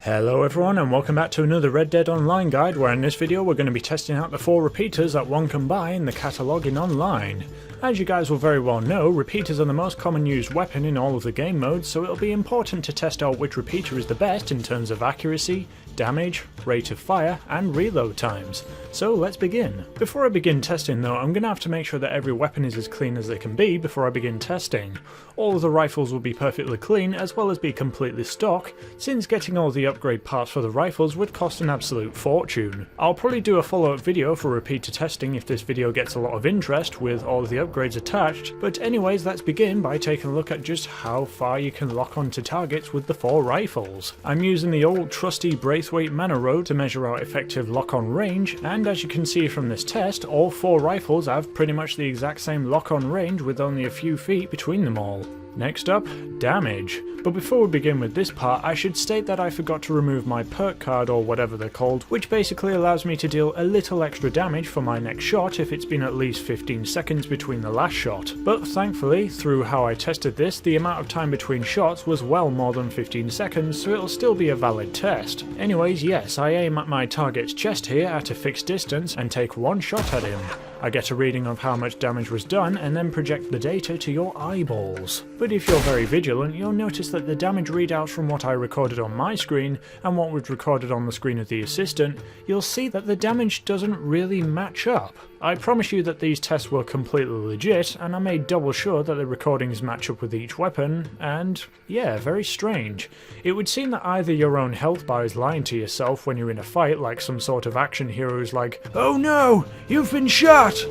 Hello everyone and welcome back to another Red Dead Online guide, where in this video we're going to be testing out the 4 repeaters that one can buy in the catalogue in online. As you guys will very well know, repeaters are the most common used weapon in all of the game modes, so it'll be important to test out which repeater is the best in terms of accuracy, damage, rate of fire, and reload times. So let's begin. Before I begin testing though, I'm going to have to make sure that every weapon is as clean as they can be before I begin testing. All of the rifles will be perfectly clean as well as be completely stock, since getting all the upgrade parts for the rifles would cost an absolute fortune. I'll probably do a follow-up video for repeater testing if this video gets a lot of interest with all of the upgrades attached, but anyways, let's begin by taking a look at just how far you can lock onto targets with the 4 rifles. I'm using the old trusty Braithwaite Manor Road to measure out effective lock-on range, and as you can see from this test, all 4 rifles have pretty much the exact same lock-on range with only a few feet between them all. Next up, damage. But before we begin with this part, I should state that I forgot to remove my perk card, or whatever they're called, which basically allows me to deal a little extra damage for my next shot if it's been at least 15 seconds between the last shot. But thankfully, through how I tested this, the amount of time between shots was well more than 15 seconds, so it'll still be a valid test. Anyways, yes, I aim at my target's chest here at a fixed distance and take one shot at him. I get a reading of how much damage was done and then project the data to your eyeballs. But if you're very vigilant, you'll notice that the damage readouts from what I recorded on my screen and what was recorded on the screen of the assistant, you'll see that the damage doesn't really match up. I promise you that these tests were completely legit, and I made double sure that the recordings match up with each weapon, and yeah, very strange. It would seem that either your own health bar is lying to yourself when you're in a fight, like some sort of action hero who's like, "Oh no, you've been shot!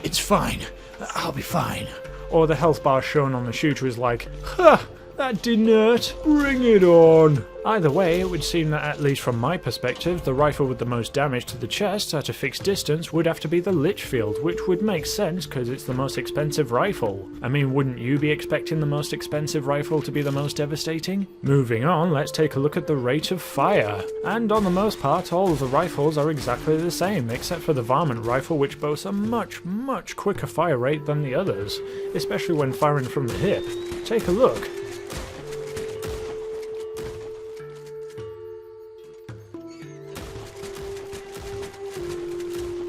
It's fine, I'll be fine." Or the health bar shown on the shooter is like, "Ha! That didn't hurt, bring it on." Either way, it would seem that, at least from my perspective, the rifle with the most damage to the chest at a fixed distance would have to be the Litchfield, which would make sense because it's the most expensive rifle. I mean, wouldn't you be expecting the most expensive rifle to be the most devastating? Moving on, let's take a look at the rate of fire. And on the most part, all of the rifles are exactly the same, except for the Varment rifle, which boasts a much quicker fire rate than the others, especially when firing from the hip. Take a look.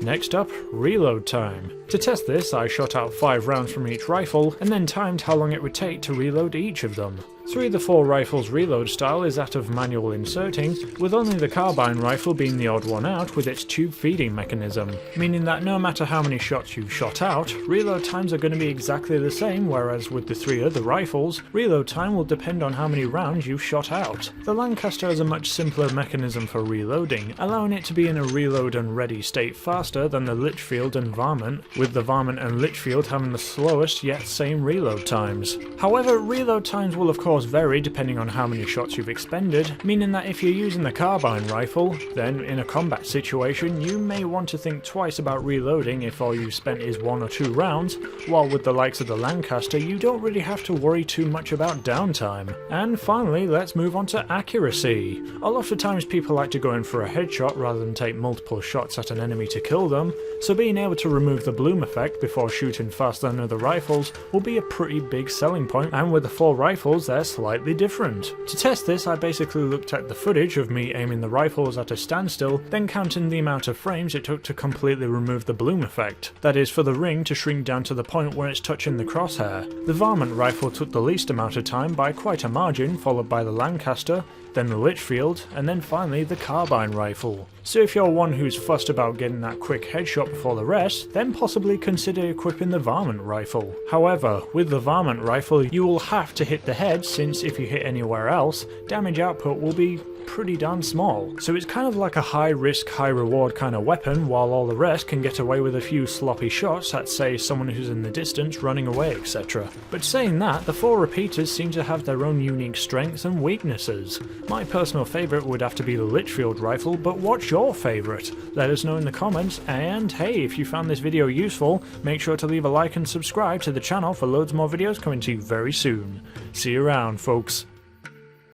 Next up, reload time. To test this, I shot out 5 rounds from each rifle, and then timed how long it would take to reload each of them. 3 of the 4 rifles' reload style is that of manual inserting, with only the Carbine rifle being the odd one out with its tube feeding mechanism, meaning that no matter how many shots you've shot out, reload times are going to be exactly the same, whereas with the 3 other rifles, reload time will depend on how many rounds you've shot out. The Lancaster has a much simpler mechanism for reloading, allowing it to be in a reload and ready state faster than the Litchfield and Varment, with the Varment and Litchfield having the slowest yet same reload times. However, reload times will of course vary depending on how many shots you've expended, meaning that if you're using the Carbine rifle, then in a combat situation you may want to think twice about reloading if all you've spent is 1 or 2 rounds, while with the likes of the Lancaster you don't really have to worry too much about downtime. And finally, let's move on to accuracy. A lot of times people like to go in for a headshot rather than take multiple shots at an enemy to kill them, so being able to remove the bloom effect before shooting faster than other rifles will be a pretty big selling point, and with the 4 rifles they're slightly different. To test this, I basically looked at the footage of me aiming the rifles at a standstill, then counting the amount of frames it took to completely remove the bloom effect. That is, for the ring to shrink down to the point where it's touching the crosshair. The Varment rifle took the least amount of time by quite a margin, followed by the Lancaster, then the Litchfield, and then finally the Carbine rifle. So if you're one who's fussed about getting that quick headshot before the rest, then possibly consider equipping the Varment rifle. However, with the Varment rifle you will have to hit the head, since if you hit anywhere else, damage output will be pretty darn small. So it's kind of like a high risk, high reward kind of weapon, while all the rest can get away with a few sloppy shots at, say, someone who's in the distance running away, etc. But saying that, the 4 repeaters seem to have their own unique strengths and weaknesses. My personal favourite would have to be the Litchfield rifle, but what's your favourite? Let us know in the comments, and hey, if you found this video useful, make sure to leave a like and subscribe to the channel for loads more videos coming to you very soon. See you around, folks.